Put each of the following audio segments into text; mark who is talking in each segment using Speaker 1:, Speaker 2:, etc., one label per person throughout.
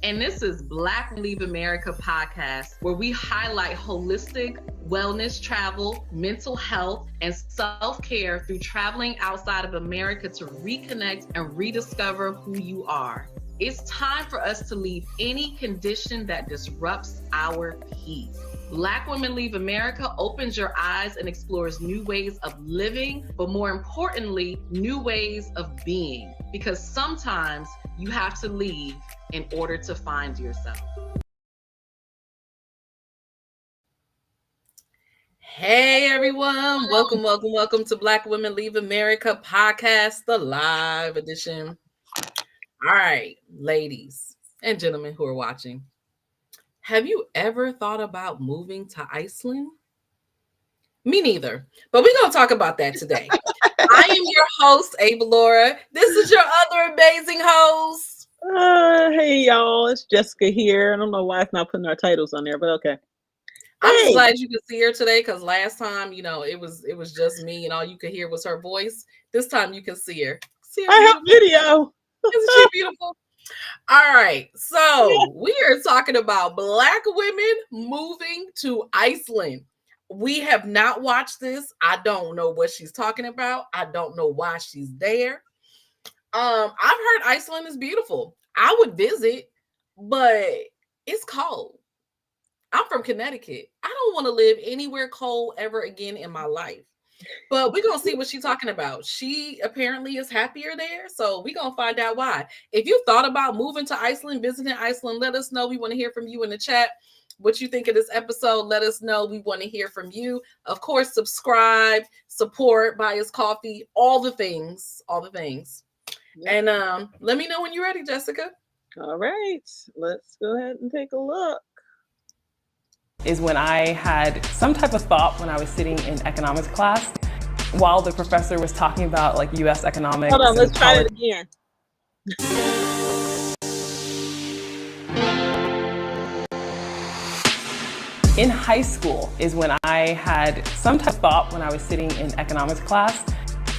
Speaker 1: And this is Black Leave America podcast, where we highlight holistic wellness, travel, mental health, and self-care through traveling outside of America to reconnect and rediscover who you are. It's time for us to leave any condition that disrupts our peace. Black Women Leave America opens your eyes and explores new ways of living, but more importantly, new ways of being. Because sometimes you have to leave in order to find yourself. Hey everyone, welcome to Black Women Leave America podcast, the live edition. All right, ladies and gentlemen who are watching, have you ever thought about moving to Iceland? Me neither, but we're going to talk about that today. I am your host, Avalaura. This is your other amazing host.
Speaker 2: Hey, y'all. It's Jessica here. I don't know why it's not putting our titles on there, but okay.
Speaker 1: I'm just glad you could see her today because last time, it was just me and all you could hear was her voice. This time you can see her.
Speaker 2: I have video.
Speaker 1: Isn't she beautiful? All right, so we are talking about Black women moving to Iceland. We have not watched this. I don't know what she's talking about. I don't know why she's there. I've heard Iceland is beautiful. I would visit, but it's cold. I'm from Connecticut. I don't want to live anywhere cold ever again in my life. But we're going to see what she's talking about. She apparently is happier there. So we're going to find out why. If you thought about moving to Iceland, visiting Iceland, let us know. We want to hear from you in the chat. What you think of this episode, let us know. We want to hear from you. Of course, subscribe, support, buy us coffee, all the things. Yep. And let me know when you're ready, Jessica.
Speaker 2: All right. Let's go ahead and take a look.
Speaker 3: Is when I had some type of thought when I was sitting in economics class while the professor was talking about like U.S. economics.
Speaker 2: Hold on, let's try it again.
Speaker 3: In high school is when I had some type of thought when I was sitting in economics class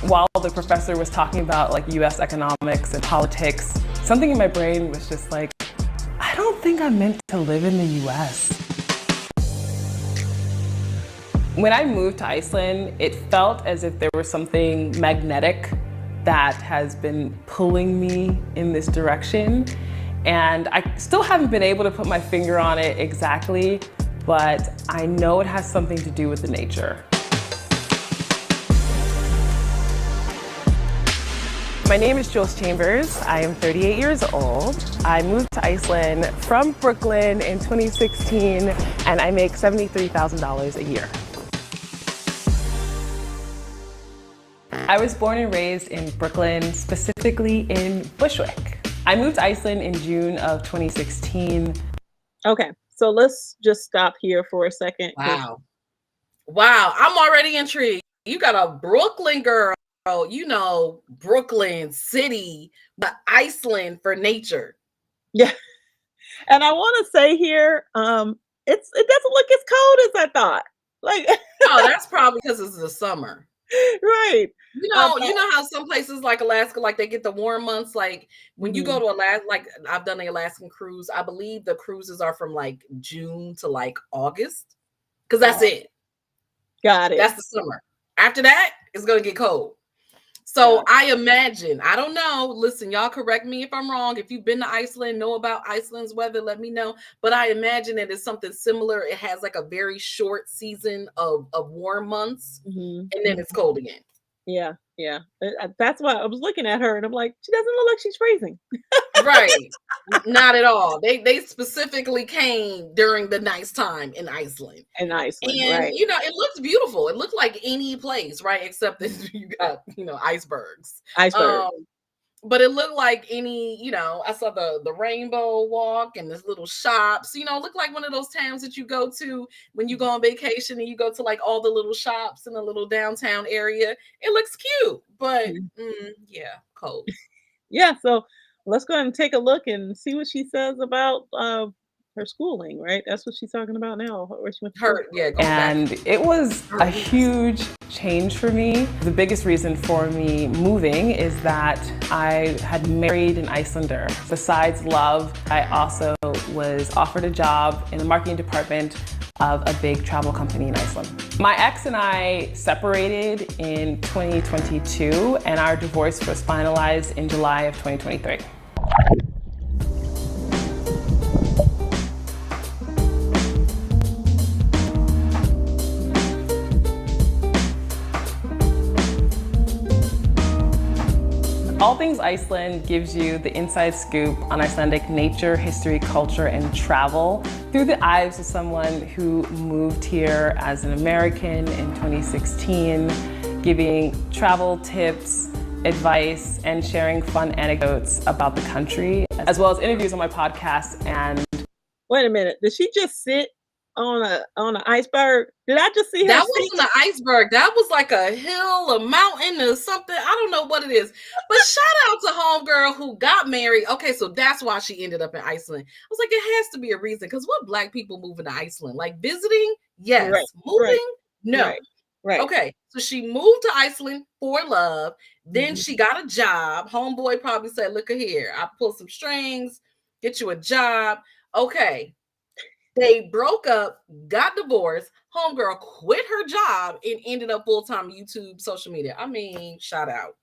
Speaker 3: while the professor was talking about like U.S. economics and politics. Something in my brain was just like, I don't think I'm meant to live in the U.S. When I moved to Iceland, it felt as if there was something magnetic that has been pulling me in this direction. And I still haven't been able to put my finger on it exactly, but I know it has something to do with the nature. My name is Jules Chambers. I am 38 years old. I moved to Iceland from Brooklyn in 2016, and I make $73,000 a year. I was born and raised in Brooklyn, specifically in Bushwick. I moved to Iceland in June of 2016.
Speaker 2: Okay, so let's just stop here for a second.
Speaker 1: Wow, I'm already intrigued. You got a Brooklyn girl, Brooklyn City, but Iceland for nature.
Speaker 2: Yeah, and I want to say here, it doesn't look as cold as I thought.
Speaker 1: Oh, that's probably because it's the summer.
Speaker 2: Right.
Speaker 1: You know how some places like Alaska, like they get the warm months, like when you go to Alaska, like I've done the Alaskan cruise, I believe the cruises are from like June to like August, because that's it.
Speaker 2: Got it.
Speaker 1: That's the summer. After that, it's going to get cold. So I imagine, I don't know, listen, y'all correct me if I'm wrong. If you've been to Iceland, know about Iceland's weather, let me know. But I imagine it is something similar. It has like a very short season of warm months, and then it's cold again.
Speaker 2: Yeah. That's why I was looking at her and I'm like, she doesn't look like she's freezing.
Speaker 1: Right. Not at all. They specifically came during the nice time in Iceland.
Speaker 2: And
Speaker 1: right. It looks beautiful. It looked like any place, right? Except that you got, icebergs. But it looked like any, I saw the rainbow walk and this little shops, it looked like one of those towns that you go to when you go on vacation and you go to like all the little shops in the little downtown area. It looks cute, but cold.
Speaker 2: Yeah. So let's go ahead and take a look and see what she says about her schooling, right? That's what she's talking about now. Where she went to school.
Speaker 3: And it was a huge change for me. The biggest reason for me moving is that I had married an Icelander. Besides love, I also was offered a job in the marketing department of a big travel company in Iceland. My ex and I separated in 2022, and our divorce was finalized in July of 2023. All Things Iceland gives you the inside scoop on Icelandic nature, history, culture, and travel through the eyes of someone who moved here as an American in 2016, giving travel tips, advice, and sharing fun anecdotes about the country, as well as interviews on my podcast. And
Speaker 2: wait a minute, did she just sit on an iceberg? Did I just see her?
Speaker 1: That wasn't an iceberg. That was like a hill, a mountain, or something. I don't know what it is. But shout out to homegirl who got married. Okay, so that's why she ended up in Iceland. I was like, it has to be a reason. Because what Black people moving to Iceland? Like visiting? Yes.
Speaker 2: Right,
Speaker 1: Moving?
Speaker 2: right,
Speaker 1: No.
Speaker 2: right.
Speaker 1: Okay, so she moved to Iceland for love. Then
Speaker 2: Mhm.
Speaker 1: she got a job. Homeboy probably said, look at here. I pull some strings, get you a job. Okay. They broke up, got divorced. Homegirl quit her job and ended up full-time YouTube, social media. I mean, shout out.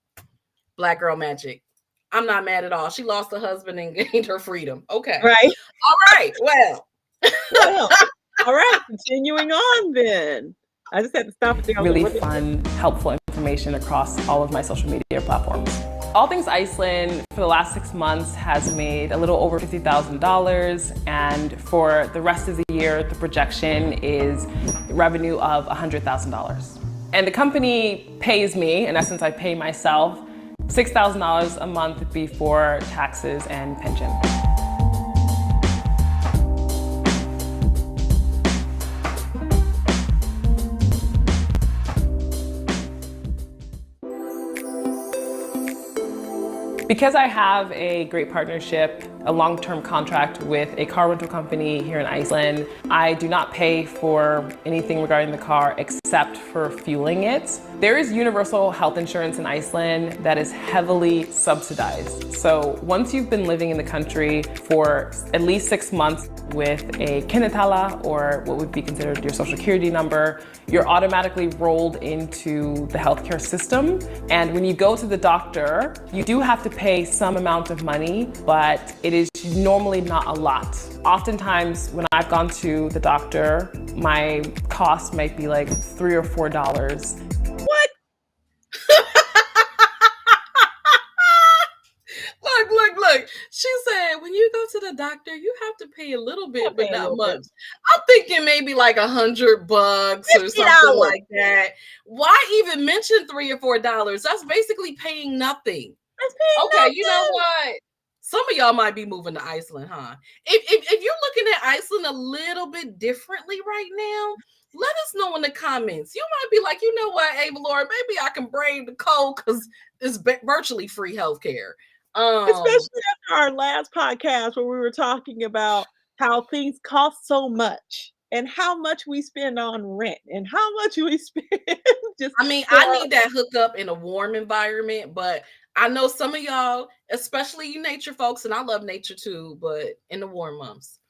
Speaker 1: Black girl magic. I'm not mad at all. She lost her husband and gained her freedom. Okay.
Speaker 2: Right.
Speaker 1: All right. Well.
Speaker 2: All right. Continuing on then. I just had to stop it there.
Speaker 3: Really fun, helpful information across all of my social media platforms. All Things Iceland for the last 6 months has made a little over $50,000, and for the rest of the year, the projection is revenue of $100,000. And the company pays me, in essence, I pay myself $6,000 a month before taxes and pension. Because I have a great partnership, a long-term contract with a car rental company here in Iceland, I do not pay for anything regarding the car except for fueling it. There is universal health insurance in Iceland that is heavily subsidized. So once you've been living in the country for at least 6 months with a kennitala, or what would be considered your social security number, you're automatically rolled into the healthcare system. And when you go to the doctor, you do have to pay some amount of money, but it is normally not a lot. Oftentimes when I've gone to the doctor, my cost might be like $3 or $4.
Speaker 2: What?
Speaker 1: Look. She said, when you go to the doctor, you have to pay a little bit, but not much. I'm thinking maybe like $100 or something like that. Why even mention $3 or $4? That's basically paying nothing. Okay, you know what? Some of y'all might be moving to Iceland, huh? If you're looking at Iceland a little bit differently right now, let us know in the comments. You might be like, you know what, Avalaura, maybe I can brave the cold because it's virtually free healthcare.
Speaker 2: Especially after our last podcast where we were talking about how things cost so much and how much we spend on rent and how much we spend
Speaker 1: I need that hookup in a warm environment, but I know some of y'all, especially you nature folks, and I love nature too, but in the warm months,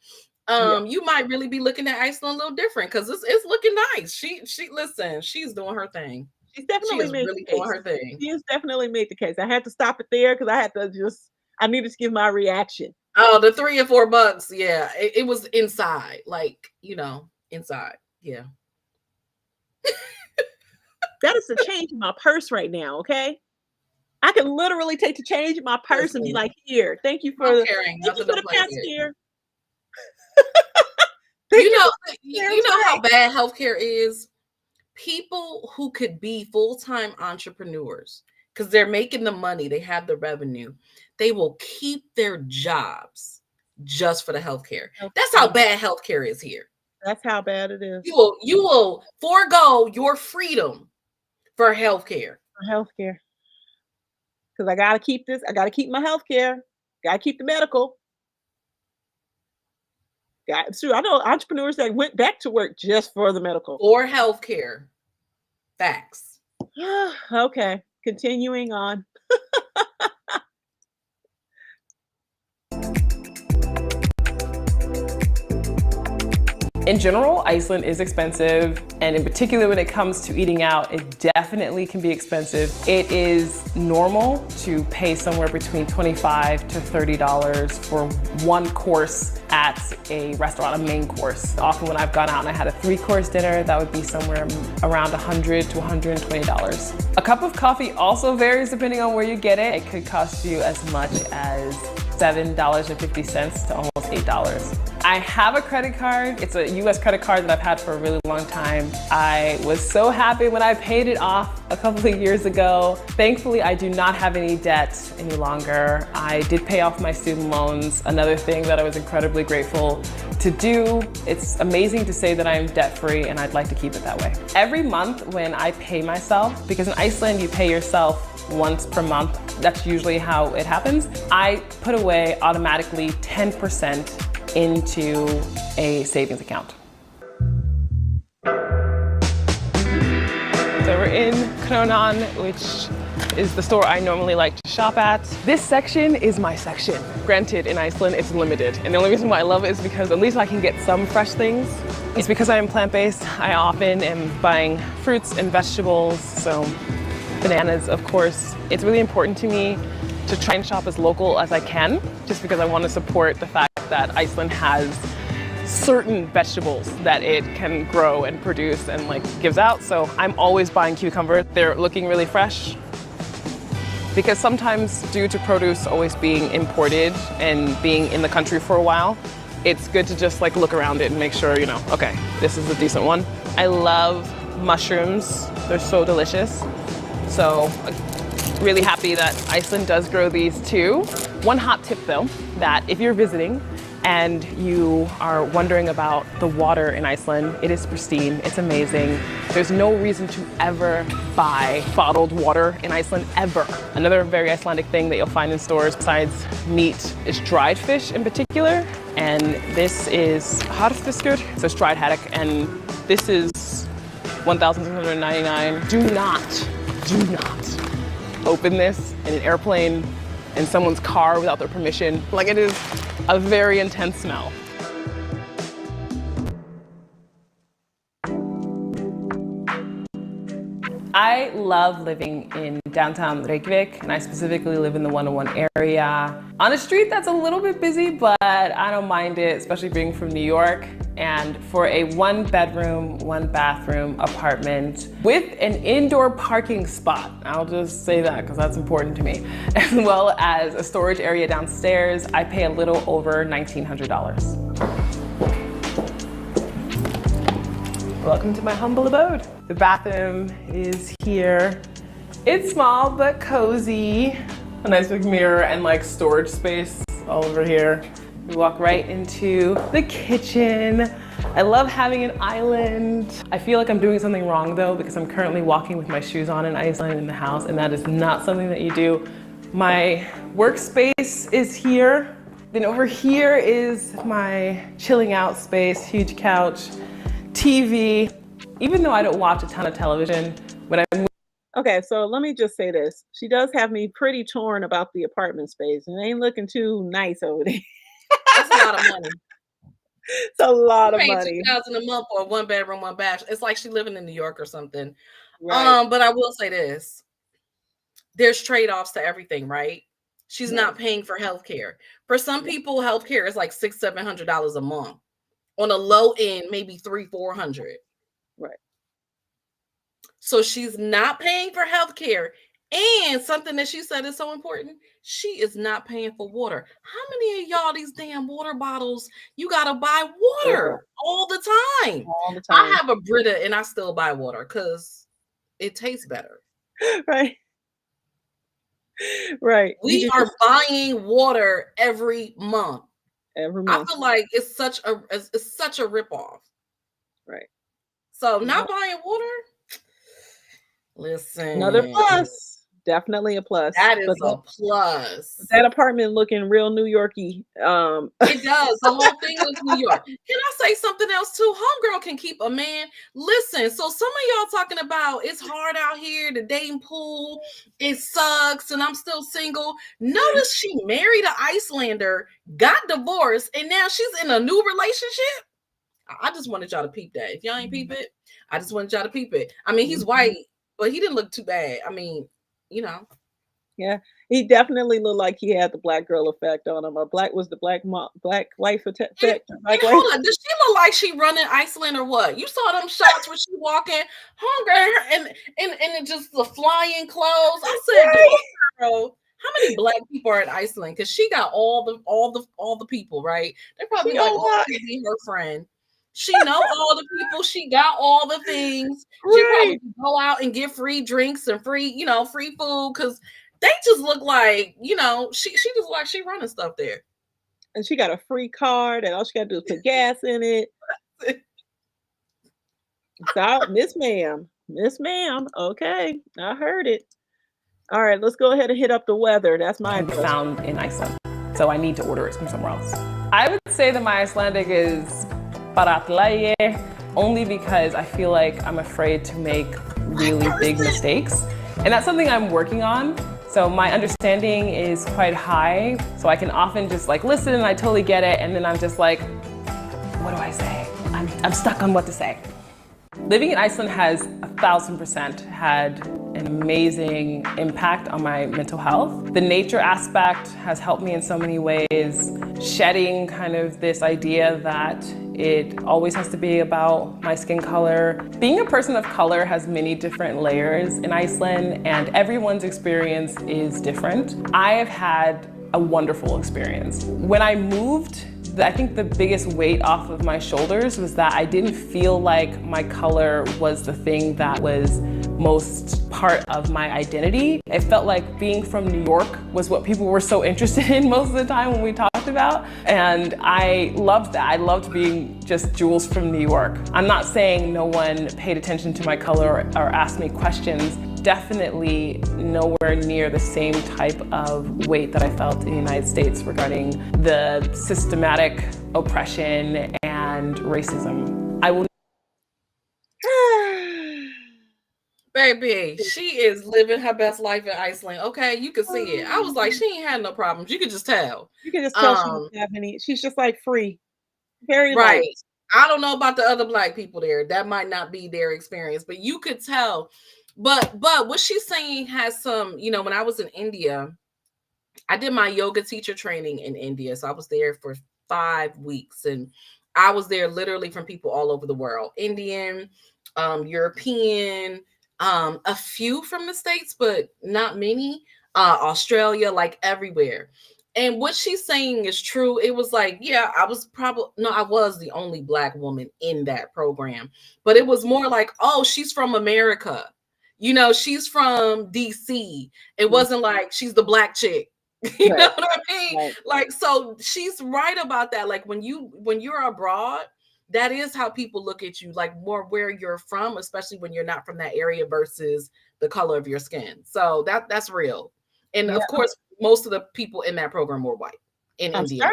Speaker 1: you might really be looking at Iceland a little different because it's looking nice. She listen, she's doing her thing.
Speaker 2: She's definitely
Speaker 1: doing her thing.
Speaker 2: She has definitely made the case. I had to stop it there because I needed to give my reaction.
Speaker 1: Oh, the $3 or $4. Yeah, it was inside, like, inside. Yeah.
Speaker 2: That is the change in my purse right now, okay? I can literally take the change in my purse and be like, here, thank you for the past year.
Speaker 1: You know how bad healthcare is? People who could be full-time entrepreneurs, because they're making the money, they have the revenue, they will keep their jobs just for the healthcare. That's how bad healthcare is here.
Speaker 2: That's how bad it is.
Speaker 1: You will forego your freedom for healthcare.
Speaker 2: Because I gotta keep this. I gotta keep my healthcare. Gotta keep the medical. It's true. I know entrepreneurs that went back to work just for the medical
Speaker 1: or healthcare. Facts.
Speaker 2: Okay, continuing on.
Speaker 3: In general, Iceland is expensive, and in particular when it comes to eating out, it definitely can be expensive. It is normal to pay somewhere between $25 to $30 for one course at a restaurant, a main course. Often when I've gone out and I had a 3-course dinner, that would be somewhere around $100 to $120. A cup of coffee also varies depending on where you get it. It could cost you as much as $7.50 to almost $8. I have a credit card. It's a US credit card that I've had for a really long time. I was so happy when I paid it off a couple of years ago. Thankfully, I do not have any debt any longer. I did pay off my student loans, another thing that I was incredibly grateful to do. It's amazing to say that I'm debt-free, and I'd like to keep it that way. Every month when I pay myself, because in Iceland you pay yourself once per month, that's usually how it happens, I put away automatically 10% into a savings account. So we're in Kronan, which is the store I normally like to shop at. This section is my section. Granted, in Iceland, it's limited. And the only reason why I love it is because at least I can get some fresh things. It's because I am plant-based. I often am buying fruits and vegetables, so bananas, of course. It's really important to me to try and shop as local as I can, just because I want to support the fact that Iceland has certain vegetables that it can grow and produce and gives out. So I'm always buying cucumbers. They're looking really fresh, because sometimes due to produce always being imported and being in the country for a while, it's good to just look around it and make sure, okay, this is a decent one. I love mushrooms. They're so delicious. So really happy that Iceland does grow these too. One hot tip though, that if you're visiting and you are wondering about the water in Iceland, it is pristine, it's amazing. There's no reason to ever buy bottled water in Iceland, ever. Another very Icelandic thing that you'll find in stores besides meat is dried fish in particular. And this is harðfiskur, so it's dried haddock, and this is $1,699. Do not open this in an airplane, in someone's car without their permission. It is a very intense smell. I love living in downtown Reykjavik, and I specifically live in the 101 area. On a street that's a little bit busy, but I don't mind it, especially being from New York. And for a 1-bedroom, 1-bathroom apartment with an indoor parking spot, I'll just say that because that's important to me, as well as a storage area downstairs, I pay a little over $1,900. Welcome to my humble abode. The bathroom is here. It's small but cozy. A nice big mirror and storage space all over here. We walk right into the kitchen. I love having an island. I feel like I'm doing something wrong though, because I'm currently walking with my shoes on in Iceland in the house, and that is not something that you do. My workspace is here. Then over here is my chilling out space, huge couch, TV. Even though I don't watch a ton of television, when I'm
Speaker 2: Okay, so let me just say this. She does have me pretty torn about the apartment space, and it ain't looking too nice over there.
Speaker 1: That's a lot of money.
Speaker 2: It's a lot of
Speaker 1: paying
Speaker 2: money.
Speaker 1: $2,000 a month for a 1-bedroom, 1-bath. It's like she's living in New York or something.
Speaker 2: Right.
Speaker 1: But I will say this. There's trade-offs to everything, right? She's not paying for healthcare. For some people, healthcare is like $600-700 a month. On a low end, maybe $300-400.
Speaker 2: Right.
Speaker 1: So she's not paying for healthcare. And something that she said is so important, she is not paying for water. How many of y'all these damn water bottles, you gotta buy water all the time?
Speaker 2: All the time.
Speaker 1: I have a Brita and I still buy water because it tastes better.
Speaker 2: Right. Right.
Speaker 1: We are buying water every month.
Speaker 2: Every month.
Speaker 1: I feel like it's such a ripoff.
Speaker 2: Right.
Speaker 1: So not buying water. Listen.
Speaker 2: Another plus. Definitely a plus.
Speaker 1: That is a plus.
Speaker 2: That apartment looking real New Yorky.
Speaker 1: It does. The whole thing looks New York. Can I say something else too? Homegirl can keep a man. Listen, so some of y'all talking about it's hard out here, the dating pool, it sucks, and I'm still single. Notice she married an Icelander, got divorced, and now she's in a new relationship. I just wanted y'all to peep that. If y'all ain't peep it, I just wanted y'all to peep it. I mean, he's white, but he didn't look too bad. I mean, you know.
Speaker 2: Yeah, he definitely looked like he had the black girl effect on him, or black wife
Speaker 1: And,
Speaker 2: effect, black wife.
Speaker 1: hold on, does she look like she running Iceland or what? You saw them shots where she walking, hunger, and it just the flying clothes. I said,
Speaker 2: Right.
Speaker 1: girl, how many black people are in Iceland? Because she got all the people, right? They're
Speaker 2: She
Speaker 1: probably like,
Speaker 2: a
Speaker 1: oh,
Speaker 2: lot.
Speaker 1: I can be her friend. She know all the people. She got all the things. She
Speaker 2: Right.
Speaker 1: probably go out and get free drinks and free food. Because they just look like, she just look like she running stuff there.
Speaker 2: And she got a free card, and all she gotta do is put gas in it. So, Miss Ma'am, okay, I heard it. All right, let's go ahead and hit up the weather. That's my
Speaker 3: Can be
Speaker 2: question.
Speaker 3: found in Iceland. So I need to order it from somewhere else. I would say that my Icelandic is paratlægi, only because I feel like I'm afraid to make really big mistakes. And that's something I'm working on. So my understanding is quite high. So I can often just like listen and I totally get it. And then I'm just like, what do I say? I'm stuck on what to say. Living in Iceland has 1,000% had an amazing impact on my mental health. The nature aspect has helped me in so many ways, shedding kind of this idea that it always has to be about my skin color. Being a person of color has many different layers in Iceland, and everyone's experience is different. I have had a wonderful experience. When I moved, I think the biggest weight off of my shoulders was that I didn't feel like my color was the thing that was most part of my identity. It felt like being from New York was what people were so interested in most of the time when we talked about. And I loved that. I loved being just Jules from New York. I'm not saying no one paid attention to my color or asked me questions. Definitely nowhere near the same type of weight that I felt in the United States regarding the systematic oppression and racism. I will.
Speaker 1: Baby, she is living her best life in Iceland. Okay, you can see it. I was like, she ain't had no problems. You could just tell.
Speaker 2: You can just tell she doesn't have any. She's just like free, very light.
Speaker 1: Right. I don't know about the other black people there. That might not be their experience, but you could tell. But what she's saying has some, when I was in India, I did my yoga teacher training in India. So I was there for 5 weeks, and I was there literally from people all over the world. Indian, European, a few from the States, but not many. Australia, like everywhere. And what she's saying is true. It was like, yeah, I was the only black woman in that program, but it was more like, oh, she's from America. She's from DC. It wasn't like she's the black chick. You
Speaker 2: Right.
Speaker 1: know what I mean?
Speaker 2: Right.
Speaker 1: Like, so she's right about that. Like when you're abroad, that is how people look at you, like more where you're from, especially when you're not from that area versus the color of your skin. So that's real. And
Speaker 2: Yeah.
Speaker 1: of course, most of the people in that program were white in
Speaker 2: I'm
Speaker 1: India.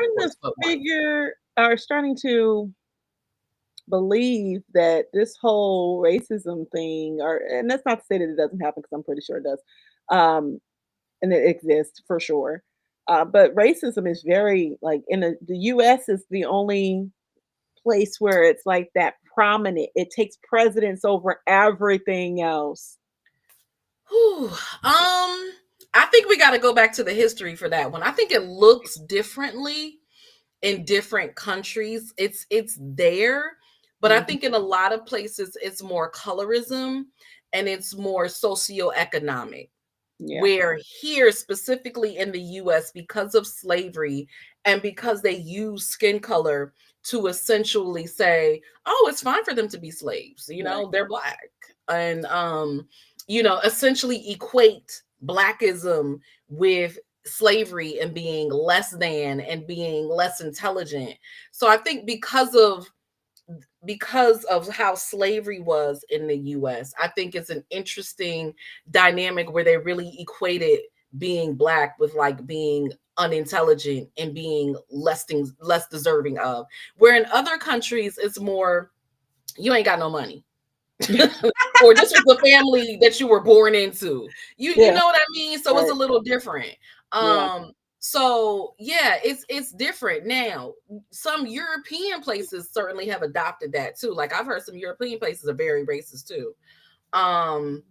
Speaker 2: starting to believe that this whole racism thing, and that's not to say that it doesn't happen because I'm pretty sure it does, and it exists for sure. But racism is very like in the U.S. is the only place where it's like that prominent. It takes precedence over everything else.
Speaker 1: I think we got to go back to the history for that one. I think it looks differently in different countries. It's there, but I think in a lot of places it's more colorism and it's more socioeconomic.
Speaker 2: Yeah.
Speaker 1: Where here, specifically in the US, because of slavery and because they use skin color to essentially say, oh, it's fine for them to be slaves,
Speaker 2: Right.
Speaker 1: they're black. And essentially equate blackism with slavery and being less than and being less intelligent. So I think because of how slavery was in the US, I think it's an interesting dynamic where they really equated being black with like being unintelligent and being less deserving of. Where in other countries it's more, you ain't got no money. Or this was the family that you were born into. You know what I mean? So it's a little different.
Speaker 2: Yeah.
Speaker 1: So yeah, it's different now. Some European places certainly have adopted that too. Like I've heard some European places are very racist too. Um,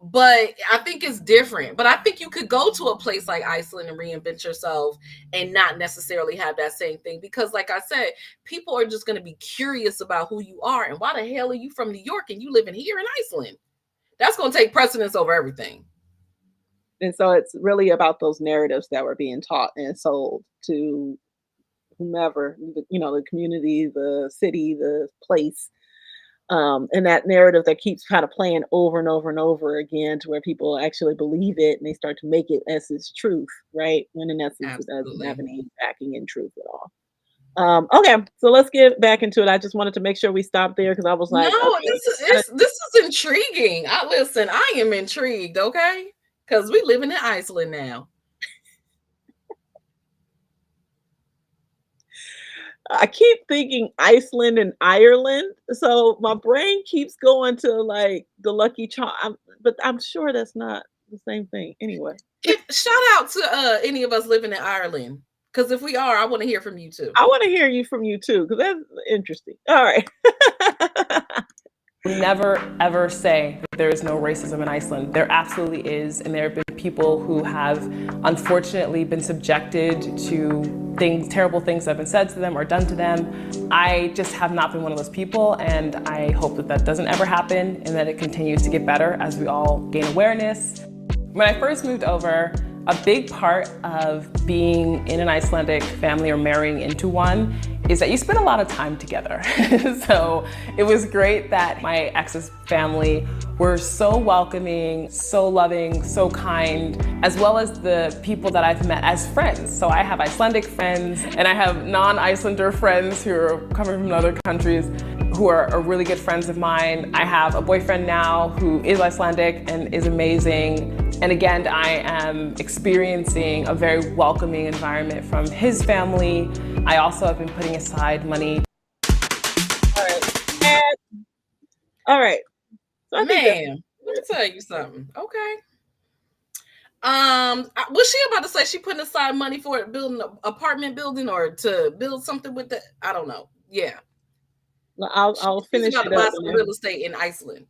Speaker 1: but I think it's different. But I think you could go to a place like Iceland and reinvent yourself and not necessarily have that same thing because, like I said, people are just going to be curious about who you are and why the hell are you from New York and you living here in Iceland? That's going to take precedence over everything.
Speaker 2: And so it's really about those narratives that were being taught and sold to whomever, the community, the city, the place. And that narrative that keeps kind of playing over and over and over again to where people actually believe it and they start to make it as its truth, right? When in essence, it doesn't have
Speaker 1: Absolutely.
Speaker 2: any backing in truth at all. Okay, so let's get back into it. I just wanted to make sure we stopped there because I was like,
Speaker 1: No,
Speaker 2: okay,
Speaker 1: this is intriguing. I am intrigued, okay? Because we living in Iceland now.
Speaker 2: I keep thinking Iceland and Ireland, so my brain keeps going to like the Lucky Charm, but I'm sure that's not the same thing. Anyway,
Speaker 1: If shout out to any of us living in Ireland. Because if we are, I want to hear from you too.
Speaker 2: I want to hear you from you too because that's interesting. All right.
Speaker 3: We never ever say that there is no racism in Iceland. There absolutely is, and there have been people who have unfortunately been subjected to terrible things that have been said to them or done to them. I just have not been one of those people, and I hope that that doesn't ever happen and that it continues to get better as we all gain awareness. When I first moved over, a big part of being in an Icelandic family or marrying into one is that you spend a lot of time together. So it was great that my ex's family were so welcoming, so loving, so kind, as well as the people that I've met as friends. So I have Icelandic friends and I have non-Icelander friends who are coming from other countries who are really good friends of mine. I have a boyfriend now who is Icelandic and is amazing. And again, I am experiencing a very welcoming environment from his family. I also have been putting aside money.
Speaker 2: All right. All right. So I think
Speaker 1: Man, let me tell you something. Okay. Was she about to say she putting aside money for building an apartment building or to build something with the? I don't know. Yeah,
Speaker 2: I'll
Speaker 1: she's
Speaker 2: finish
Speaker 1: about to
Speaker 2: it
Speaker 1: buy
Speaker 2: up
Speaker 1: some
Speaker 2: and then
Speaker 1: real estate in Iceland.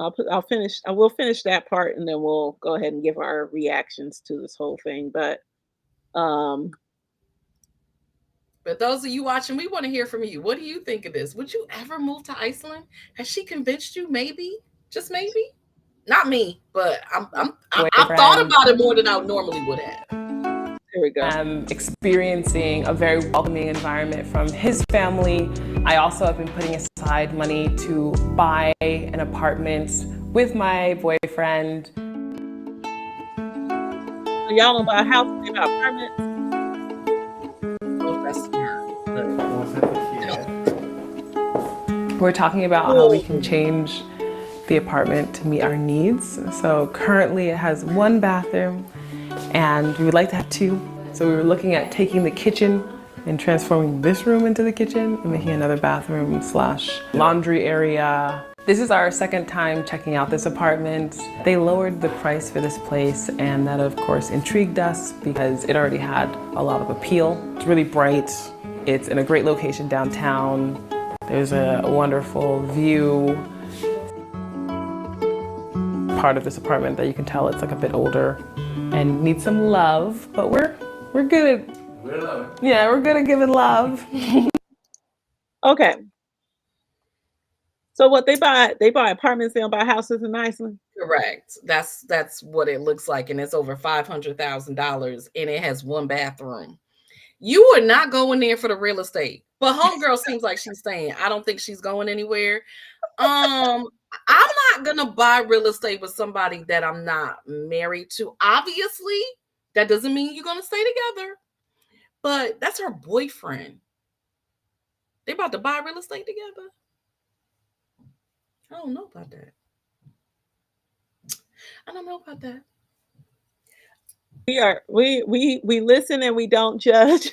Speaker 2: I will finish that part and then we'll go ahead and give our reactions to this whole thing. But um
Speaker 1: But those of you watching, we want to hear from you. What do you think of this? Would you ever move to Iceland? Has she convinced you? Maybe, just maybe. Not me, but I've thought
Speaker 3: Boyfriend.
Speaker 1: about it more than I normally would have.
Speaker 2: here we go.
Speaker 3: I'm experiencing a very welcoming environment from his family. I also have been putting aside money to buy an apartment with my boyfriend.
Speaker 2: So y'all don't buy a house, they buy apartments.
Speaker 1: Oh, that's smart.
Speaker 3: We're talking about how we can change the apartment to meet our needs. So currently it has one bathroom and we would like to have two. So we were looking at taking the kitchen and transforming this room into the kitchen and making another bathroom / laundry area. This is our second time checking out this apartment. They lowered the price for this place and that of course intrigued us because it already had a lot of appeal. It's really bright. It's in a great location downtown. There's a wonderful view. Part of this apartment that you can tell it's like a bit older and needs some love, but we're good at we're good at giving love.
Speaker 2: Okay. So what they buy apartments, they don't buy houses in Iceland.
Speaker 1: Correct. That's what it looks like, and it's over $500,000, and it has one bathroom. You are not going there for the real estate, but homegirl seems like she's staying. I don't think she's going anywhere. I'm not gonna buy real estate with somebody that I'm not married to. Obviously, that doesn't mean you're gonna stay together, but that's her boyfriend. They about to buy real estate together. I don't know about that. I don't know about that.
Speaker 2: We listen and we don't judge.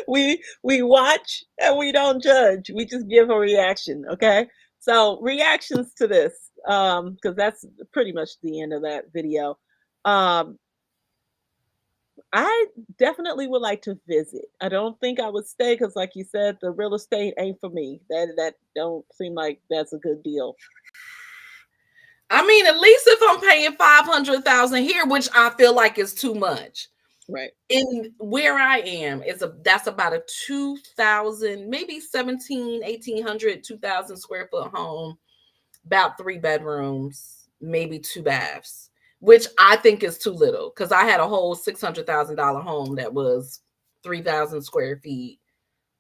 Speaker 2: we watch and we don't judge. We just give a reaction, okay? So reactions to this, because that's pretty much the end of that video. Um, I definitely would like to visit. I don't think I would stay because, like you said, the real estate ain't for me. That don't seem like that's a good deal.
Speaker 1: I mean, at least if I'm paying 500,000 here, which I feel like is too much.
Speaker 2: Right.
Speaker 1: In where I am, that's about a 2,000, maybe 17, 1,800, 2,000 square foot home, about 3 bedrooms, maybe 2 baths, which I think is too little because I had a whole $600,000 home that was 3,000 square feet,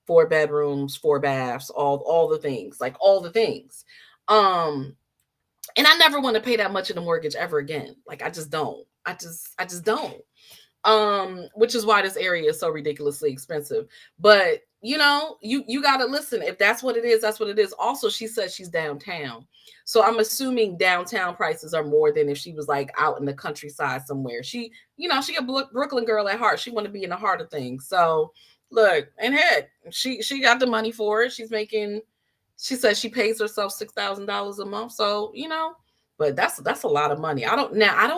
Speaker 1: 4 bedrooms, 4 baths, all the things, like all the things. Um, and I never want to pay that much in a mortgage ever again. Like I just don't. I just don't. Which is why this area is so ridiculously expensive. But you gotta listen. If that's what it is, that's what it is. Also, she says she's downtown, so I'm assuming downtown prices are more than if she was like out in the countryside somewhere. She a Brooklyn girl at heart. She want to be in the heart of things. So look, and heck, she got the money for it. She's making. She says she pays herself $6,000 a month. So but that's a lot of money. I don't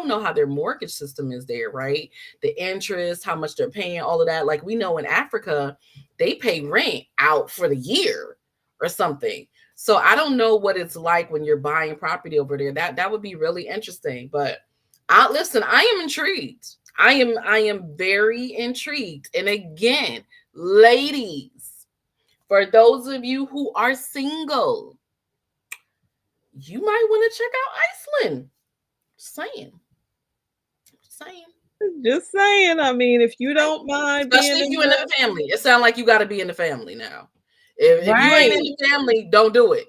Speaker 1: know how their mortgage system is there, right? The interest, how much they're paying, all of that. Like we know in Africa, they pay rent out for the year or something. So I don't know what it's like when you're buying property over there. That would be really interesting. But I listen, I am intrigued. I am very intrigued. And again, ladies, for those of you who are single, you might want to check out Iceland. Just saying. Just saying.
Speaker 2: Just saying. I mean, if you don't mind being
Speaker 1: Especially if
Speaker 2: in
Speaker 1: you in the
Speaker 2: the
Speaker 1: family. It sounds like you got to be in the family now. If you ain't in
Speaker 2: right,
Speaker 1: the family, don't do it.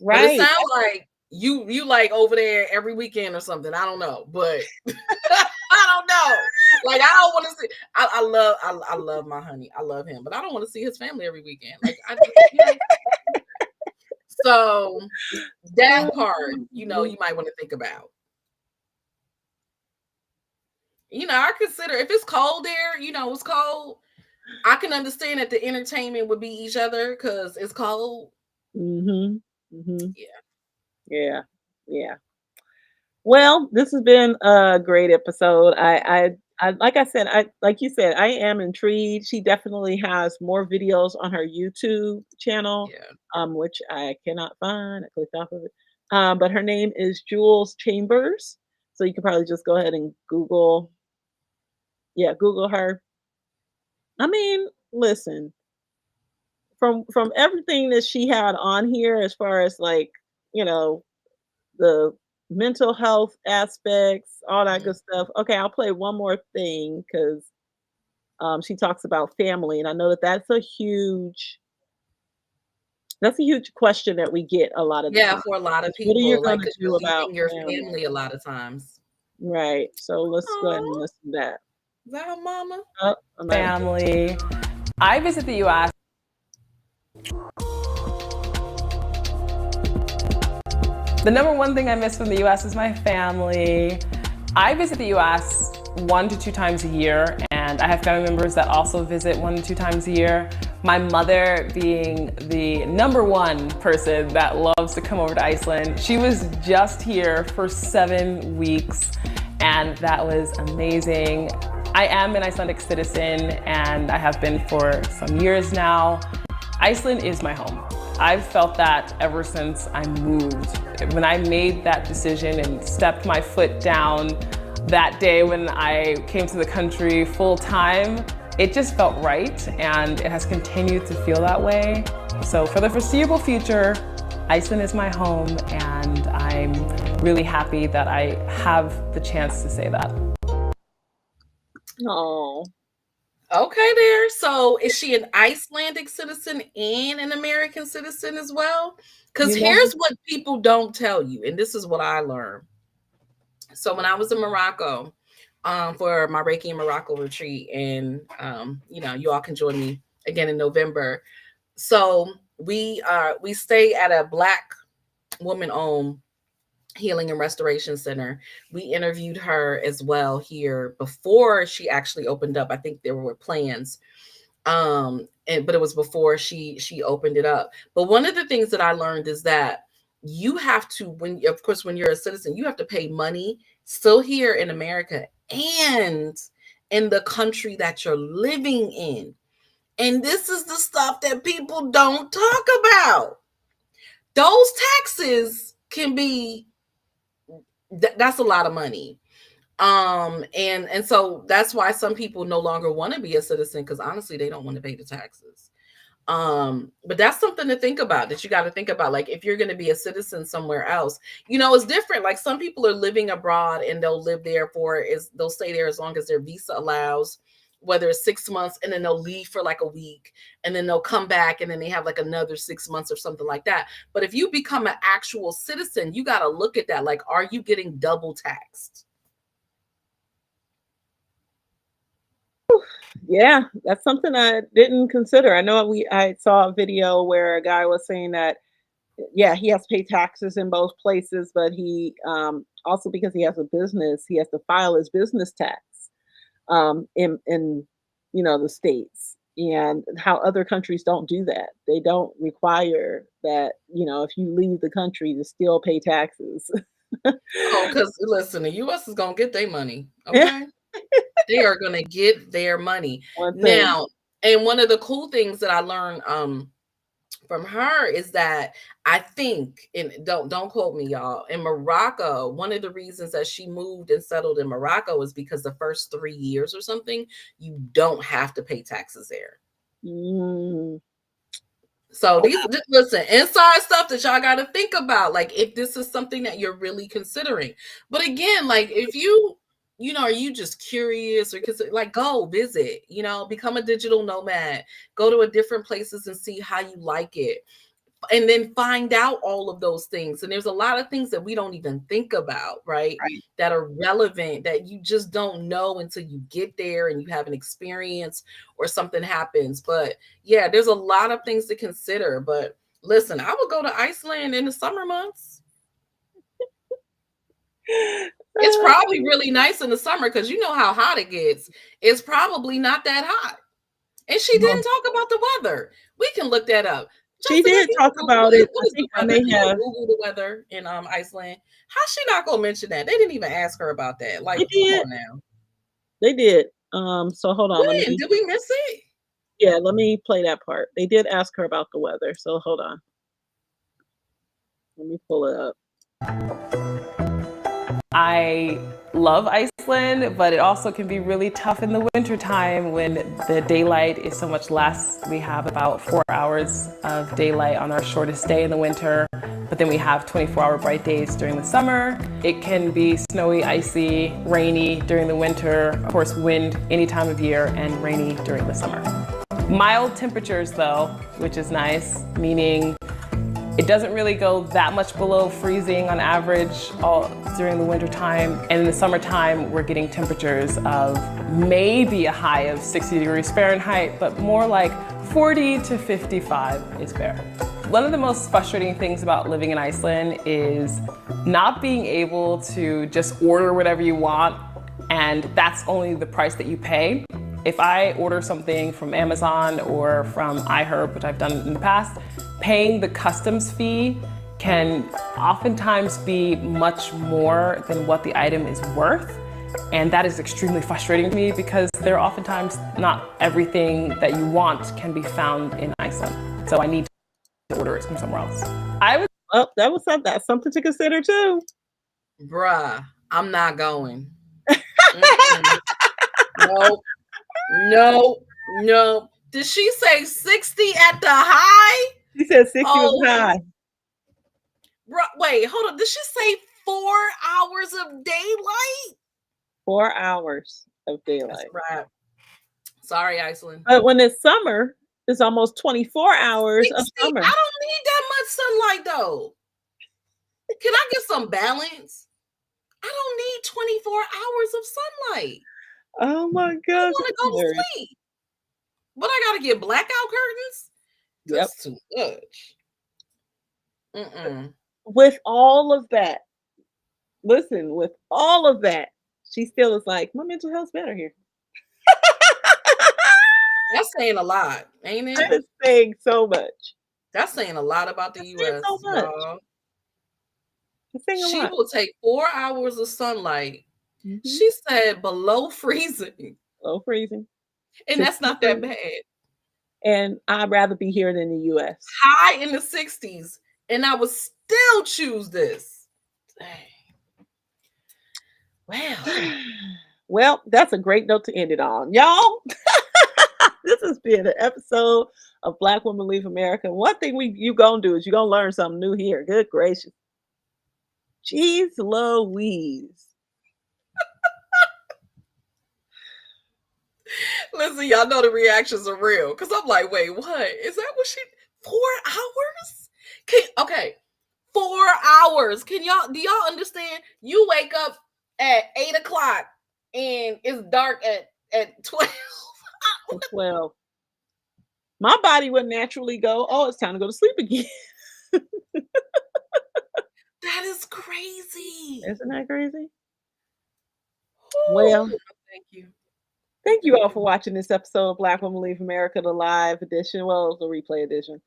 Speaker 1: But it
Speaker 2: right.
Speaker 1: sounds like you like over there every weekend or something. I don't know, but I don't know. Like I don't want to see. I love my honey. I love him, but I don't want to see his family every weekend. Like I just so that part, you might want to think about. I consider if it's cold there, it's cold. I can understand that the entertainment would be each other because it's cold.
Speaker 2: Mhm. Mhm.
Speaker 1: Yeah.
Speaker 2: Yeah. Yeah. Well, this has been a great episode. I like I said, I like you said, I am intrigued. She definitely has more videos on her YouTube channel,
Speaker 1: Yeah.
Speaker 2: which I cannot find. I clicked off of it. But her name is Jules Chambers. So you can probably just go ahead and Google her. I mean, listen, from everything that she had on here as far as like, you know, the mental health aspects, all that
Speaker 1: Mhm.
Speaker 2: good stuff. Okay, I'll play one more thing because she talks about family, and I know that that's a huge question that we get a lot of the
Speaker 1: Yeah,
Speaker 2: time.
Speaker 1: for a lot of
Speaker 2: Is what are you
Speaker 1: people,
Speaker 2: going
Speaker 1: like,
Speaker 2: to
Speaker 1: because
Speaker 2: do
Speaker 1: you're
Speaker 2: about
Speaker 1: leaving your
Speaker 2: family?
Speaker 1: family a lot of times.
Speaker 2: Right. So let's go ahead and
Speaker 1: Oh,
Speaker 2: listen to that.
Speaker 1: is that her mama?
Speaker 2: Oh, I'm not.
Speaker 3: Family. I visit the US. The number one thing I miss from the US is my family. I visit the US 1 to 2 times a year, and I have family members that also visit 1 to 2 times a year. My mother being the number one person that loves to come over to Iceland. She was just here for 7 weeks, and that was amazing. I am an Icelandic citizen, and I have been for some years now. Iceland is my home. I've felt that ever since I moved. When I made that decision and stepped my foot down that day when I came to the country full time, it just felt right, and it has continued to feel that way. So for the foreseeable future, Iceland is my home, and I'm really happy that I have the chance to say that.
Speaker 2: Oh,
Speaker 1: Okay, there. So is she an Icelandic citizen and an American citizen as well? Because
Speaker 2: you know,
Speaker 1: here's what people don't tell you, and this is what I learned. So when I was in Morocco, for my Reiki in Morocco retreat, and you all can join me again in November. So we stay at a Black woman owned healing and restoration center. We interviewed her as well here before she actually opened up. I think there were plans, but it was before she opened it up. But one of the things that I learned is that you have to, when of course when you're a citizen, you have to pay money still here in America and in the country that you're living in. And this is the stuff that people don't talk about. Those taxes can be that's a lot of money. And so that's why some people no longer want to be a citizen, because honestly they don't want to pay the taxes. But that's something to think about, that you got to think about, like if you're going to be a citizen somewhere else, it's different. Like some people are living abroad and they'll live there they'll stay there as long as their visa allows, whether it's 6 months, and then they'll leave for like a week, and then they'll come back, and then they have like another 6 months or something like that. But if you become an actual citizen, you got to look at that, like, are you getting double taxed?
Speaker 2: Yeah, that's something I didn't consider. I saw a video where a guy was saying that, yeah, he has to pay taxes in both places, but he also, because he has a business, he has to file his business tax in the states, and how other countries don't do that. They don't require that, if you leave the country, to still pay taxes.
Speaker 1: Oh, because listen, the US is gonna get their money. Okay. They are gonna get their money.
Speaker 2: One thing.
Speaker 1: Now, and one of the cool things that I learned from her is that I think, and don't quote me, y'all, in Morocco, one of the reasons that she moved and settled in Morocco is because the first 3 years or something, you don't have to pay taxes there.
Speaker 2: Mm.
Speaker 1: So listen, inside stuff that y'all got to think about, like if this is something that you're really considering. But again, like if are you just curious, or like go visit, become a digital nomad, go to a different places and see how you like it, and then find out all of those things. And there's a lot of things that we don't even think about, right?
Speaker 2: Right.
Speaker 1: That are relevant, that you just don't know until you get there and you have an experience or something happens. But yeah, there's a lot of things to consider. But listen, I would go to Iceland in the summer months. It's probably really nice in the summer, because you know how hot it gets. It's probably not that hot. And she didn't talk about the weather. We can look that up.
Speaker 2: She
Speaker 1: Jessica,
Speaker 2: did
Speaker 1: can
Speaker 2: talk
Speaker 1: you Google
Speaker 2: about it.
Speaker 1: what
Speaker 2: I
Speaker 1: is the
Speaker 2: think I
Speaker 1: weather?
Speaker 2: may
Speaker 1: Can you
Speaker 2: have.
Speaker 1: Google the weather in Iceland? How's she not gonna mention that? They didn't even ask her about that. Like,
Speaker 2: They
Speaker 1: come
Speaker 2: did.
Speaker 1: on now.
Speaker 2: They did. So hold on.
Speaker 1: When? Did we miss it?
Speaker 2: Yeah, let me play that part. They did ask her about the weather. So hold on. Let me pull it up.
Speaker 3: I love Iceland, but it also can be really tough in the wintertime when the daylight is so much less. We have about 4 hours of daylight on our shortest day in the winter, but then we have 24-hour bright days during the summer. It can be snowy, icy, rainy during the winter, of course wind any time of year, and rainy during the summer. Mild temperatures though, which is nice, meaning it doesn't really go that much below freezing on average during the winter time. And in the summertime, we're getting temperatures of maybe a high of 60 degrees Fahrenheit, but more like 40 to 55 is fair. One of the most frustrating things about living in Iceland is not being able to just order whatever you want, and that's only the price that you pay. If I order something from Amazon or from iHerb, which I've done in the past, paying the customs fee can oftentimes be much more than what the item is worth. And that is extremely frustrating to me, because there are oftentimes not everything that you want can be found in Iceland. So I need to order it from somewhere else.
Speaker 2: That's something to consider too.
Speaker 1: Bruh, I'm not going. No. Did she say 60 at the high?
Speaker 2: She said 60 was high.
Speaker 1: Wait, hold on. Did she say 4 hours of daylight?
Speaker 2: 4 hours of daylight.
Speaker 1: That's right. Sorry, Iceland.
Speaker 2: But when it's summer, it's almost 24 hours
Speaker 1: 60?
Speaker 2: of summer.
Speaker 1: I don't need that much sunlight though. Can I get some balance? I don't need 24 hours of sunlight.
Speaker 2: Oh my gosh.
Speaker 1: I want to go to sleep. But I gotta get blackout curtains? That's too much.
Speaker 2: With all of that, with all of that, she still is like, my mental health's better here.
Speaker 1: That's saying a lot, ain't it?
Speaker 2: That is saying so much.
Speaker 1: That's saying a lot about the US.
Speaker 2: So much. Sing a
Speaker 1: She
Speaker 2: lot.
Speaker 1: will take 4 hours of sunlight.
Speaker 2: Mm-hmm.
Speaker 1: She said below freezing,
Speaker 2: Low freezing.
Speaker 1: and
Speaker 2: 60
Speaker 1: that's not that
Speaker 2: degrees.
Speaker 1: bad.
Speaker 2: And I'd rather be here than the US.
Speaker 1: High in the 60s, and I would still choose this. Dang. Well,
Speaker 2: Well, that's a great note to end it on. Y'all, this has been an episode of Black Women Leave America. One thing you gonna do is you gonna learn something new here. Good gracious. Jeez Louise.
Speaker 1: listen, y'all know the reactions are real because I'm like, wait, what? Is that what she? 4 hours? Okay, 4 hours. Can y'all? Do y'all understand? You wake up at 8 o'clock and it's dark at 12.
Speaker 2: 12. My body would naturally go, oh, it's time to go to sleep again.
Speaker 1: That is crazy.
Speaker 2: Isn't that crazy?
Speaker 1: Ooh,
Speaker 2: Well,
Speaker 1: thank you.
Speaker 2: thank you
Speaker 1: Thank
Speaker 2: all
Speaker 1: you.
Speaker 2: for watching this episode of Black Women Leave America, the live edition. Well, the replay edition.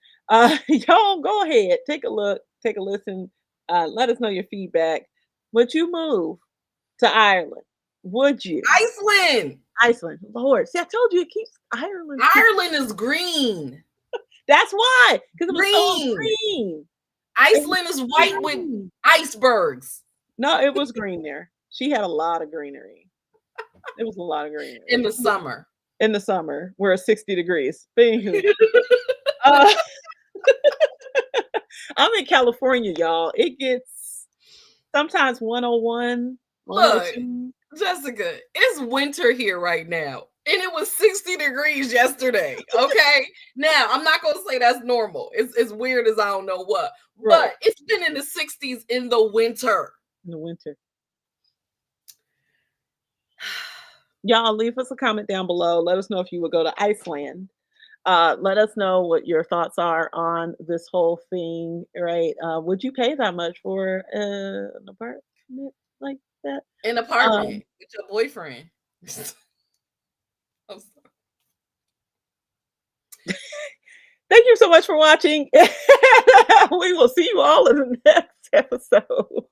Speaker 2: Y'all go ahead, take a look, take a listen. Let us know your feedback. Would you move to Ireland? Would you?
Speaker 1: Iceland.
Speaker 2: Iceland. Lord, see, I told you it keeps Ireland.
Speaker 1: Ireland is green.
Speaker 2: That's why, because it was so
Speaker 1: Green.
Speaker 2: green.
Speaker 1: Iceland is white with
Speaker 2: Green.
Speaker 1: icebergs.
Speaker 2: No, it was green there. She had a lot of greenery. It was a lot of greenery.
Speaker 1: In the summer.
Speaker 2: In the summer, where it's 60 degrees. Anywho, uh, I'm in California, y'all. It gets sometimes 101,
Speaker 1: Look,
Speaker 2: 102.
Speaker 1: Jessica, it's winter here right now. And it was 60 degrees yesterday. Okay. Now, I'm not going to say that's normal. It's weird as I don't know what.
Speaker 2: Right.
Speaker 1: But it's been in the 60s in the winter.
Speaker 2: In the winter. Y'all leave us a comment down below. Let us know if you would go to Iceland. Let us know what your thoughts are on this whole thing, right? Would you pay that much for an apartment like that?
Speaker 1: An apartment with your boyfriend. I'm sorry.
Speaker 2: Thank you so much for watching. We will see you all in the next episode.